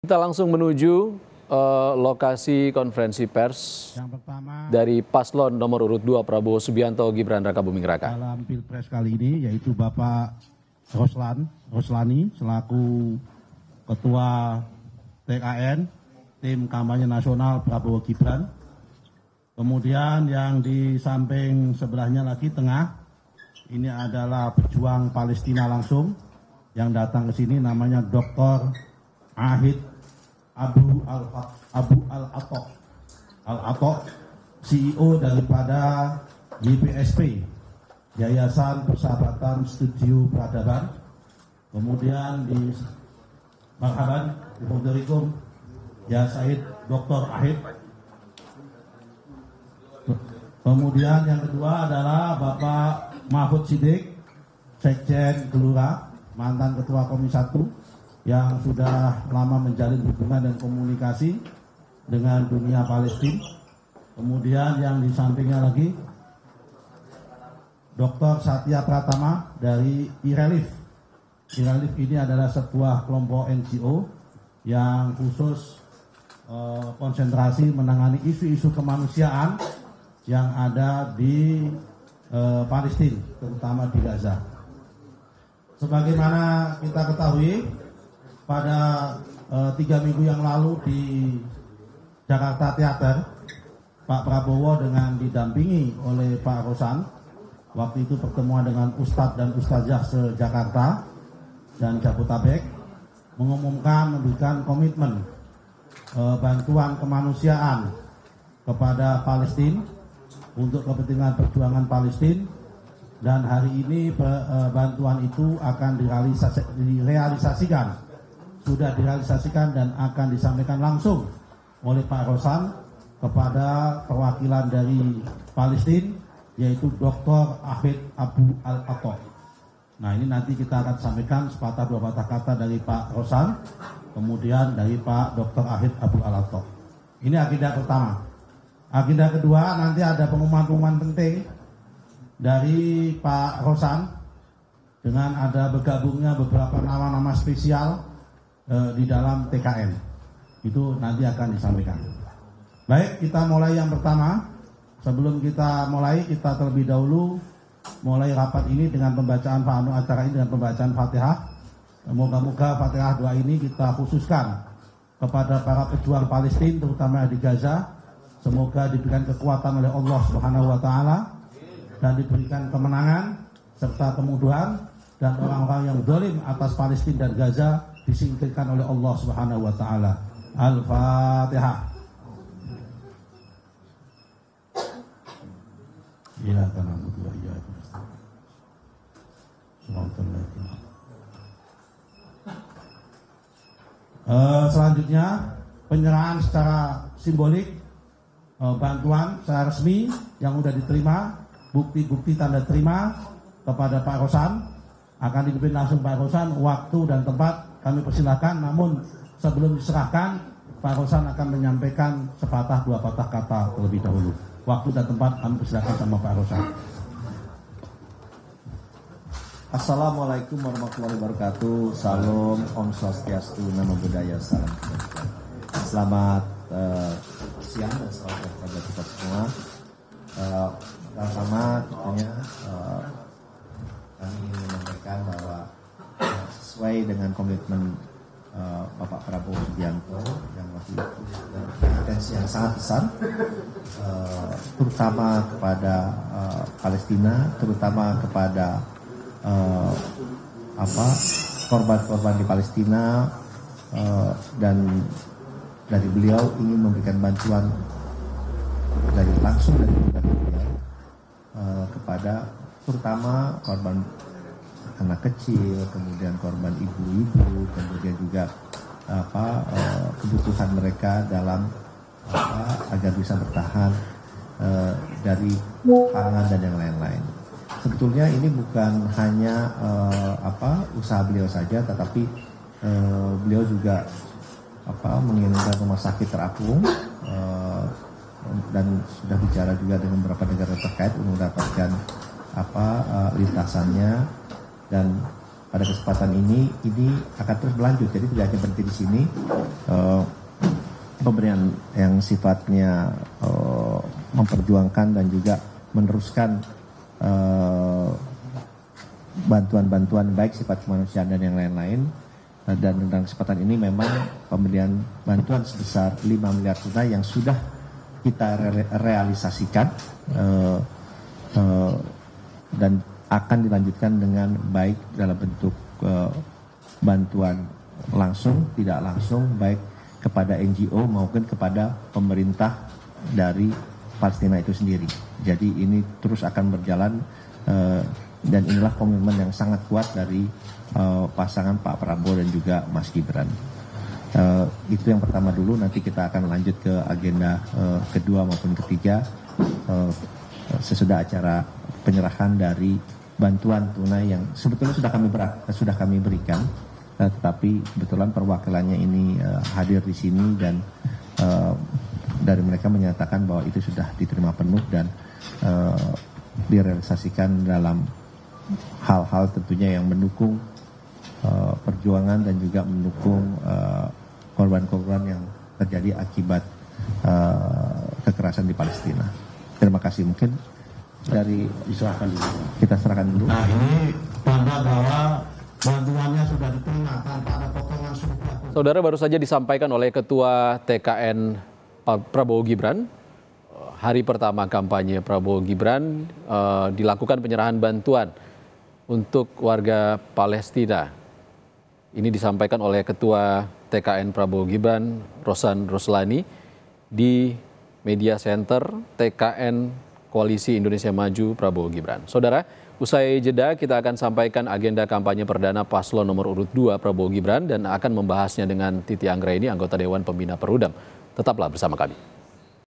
Kita langsung menuju lokasi konferensi pers yang pertama dari paslon nomor urut 2 Prabowo Subianto Gibran Rakabuming Raka. dalam Pilpres kali ini yaitu Bapak Roslani selaku Ketua TKN Tim Kampanye Nasional Prabowo Gibran. Kemudian yang di samping sebelahnya lagi tengah ini adalah pejuang Palestina langsung yang datang ke sini, namanya Dr. Ahid Abu Al-Atok, CEO daripada YPSP, Yayasan Persahabatan Studio Peradaban. Kemudian di marhaban, Assalamualaikum, ya Said Dr. Ahid. Kemudian yang kedua adalah Bapak Mahfud Siddiq, Sekjen Gelora, mantan Ketua Komisi 1, yang sudah lama menjalin hubungan dan komunikasi dengan dunia Palestina. Kemudian yang di sampingnya lagi Dr. Satya Pratama dari IRELIF. IRELIF ini adalah sebuah kelompok NGO yang khusus konsentrasi menangani isu-isu kemanusiaan yang ada di Palestina, terutama di Gaza. Sebagaimana kita ketahui, pada 3 minggu yang lalu di Jakarta Theater, Pak Prabowo dengan didampingi oleh Pak Rosan, waktu itu pertemuan dengan Ustadz dan Ustazah se-Jakarta dan Jabotabek, mengumumkan memberikan komitmen bantuan kemanusiaan kepada Palestina untuk kepentingan perjuangan Palestina. Dan hari ini bantuan itu akan sudah direalisasikan dan akan disampaikan langsung oleh Pak Rosan kepada perwakilan dari Palestina, yaitu Dr. Ahid Abu Al-Atok. Nah, ini nanti kita akan sampaikan sepatah dua patah kata dari Pak Rosan, kemudian dari Pak Dr. Ahid Abu Al-Atok. Ini agenda pertama. Agenda kedua, nanti ada pengumuman-pengumuman penting dari Pak Rosan dengan ada bergabungnya beberapa nama-nama spesial di dalam TKN. Itu nanti akan disampaikan. Baik, kita mulai yang pertama. Sebelum kita mulai, kita terlebih dahulu mulai rapat ini dengan pembacaan acara ini dengan pembacaan Fatihah. Moga-moga Fatihah doa ini kita khususkan kepada para pejuang Palestina, terutama di Gaza. Semoga diberikan kekuatan oleh Allah Subhanahu wa taala dan diberikan kemenangan serta kemudahan, dan orang-orang yang zalim atas Palestina dan Gaza disingkirkan oleh Allah Subhanahu wa taala. Al-Fatihah. Ya na'budu wa iyyaka nasta'in. Selanjutnya penyerahan secara simbolik bantuan secara resmi yang sudah diterima, bukti-bukti tanda terima kepada Pak Rosan, akan dipimpin langsung Pak Rosan. Waktu dan tempat kami persilakan, namun sebelum diserahkan, Pak Rosan akan menyampaikan sepatah dua patah kata terlebih dahulu. Waktu dan tempat kami persilakan sama Pak Rosan. Assalamualaikum warahmatullahi wabarakatuh. Salam, Om Swastiastu, Namo Buddhaya, salam kebajikan. Selamat siang dan selamat kepada kita semua. Pertama tentunya kami ingin menyampaikan bahwa sesuai dengan komitmen Bapak Prabowo Subianto yang waktu itu potensi yang sangat besar, terutama kepada Palestina, terutama kepada korban-korban di Palestina, dan dari beliau ingin memberikan bantuan langsung dari beliau kepada terutama korban anak kecil, kemudian korban ibu-ibu, kemudian juga kebutuhan mereka dalam agar bisa bertahan dari pangan dan yang lain-lain. Sebetulnya ini bukan hanya usaha beliau saja, tetapi beliau juga mengirimkan rumah sakit terapung dan sudah bicara juga dengan beberapa negara terkait untuk mendapatkan lintasannya, dan pada kesempatan ini akan terus berlanjut. Jadi tidak hanya berhenti di sini. Pemberian yang sifatnya memperjuangkan dan juga meneruskan bantuan-bantuan baik sifat kemanusiaan dan yang lain-lain. Dan dalam kesempatan ini memang pemberian bantuan sebesar 5 miliar tunai yang sudah kita realisasikan dan akan dilanjutkan dengan baik dalam bentuk bantuan langsung, tidak langsung, baik kepada NGO maupun kepada pemerintah dari Palestina itu sendiri. Jadi ini terus akan berjalan dan inilah komitmen yang sangat kuat dari pasangan Pak Prabowo dan juga Mas Gibran. Itu yang pertama dulu, nanti kita akan lanjut ke agenda kedua maupun ketiga sesudah acara penyerahan dari bantuan tunai yang sebetulnya sudah kami berikan, tetapi kebetulan perwakilannya ini hadir di sini dan dari mereka menyatakan bahwa itu sudah diterima penuh dan direalisasikan dalam hal-hal tentunya yang mendukung perjuangan dan juga mendukung korban-korban yang terjadi akibat kekerasan di Palestina. Terima kasih. Mungkin dari kita serahkan dulu. Nah, ini tanda bahwa bantuannya sudah diterima tanpa ada potongan sumpah. Saudara, baru saja disampaikan oleh Ketua TKN Prabowo Gibran. Hari pertama kampanye Prabowo Gibran dilakukan penyerahan bantuan untuk warga Palestina. Ini disampaikan oleh Ketua TKN Prabowo Gibran, Rosan Roslani, di Media Center TKN Koalisi Indonesia Maju Prabowo Gibran. Saudara, usai jeda kita akan sampaikan agenda kampanye perdana paslon nomor urut 2 Prabowo Gibran dan akan membahasnya dengan Titi Anggraini, anggota Dewan Pembina Perudam. Tetaplah bersama kami.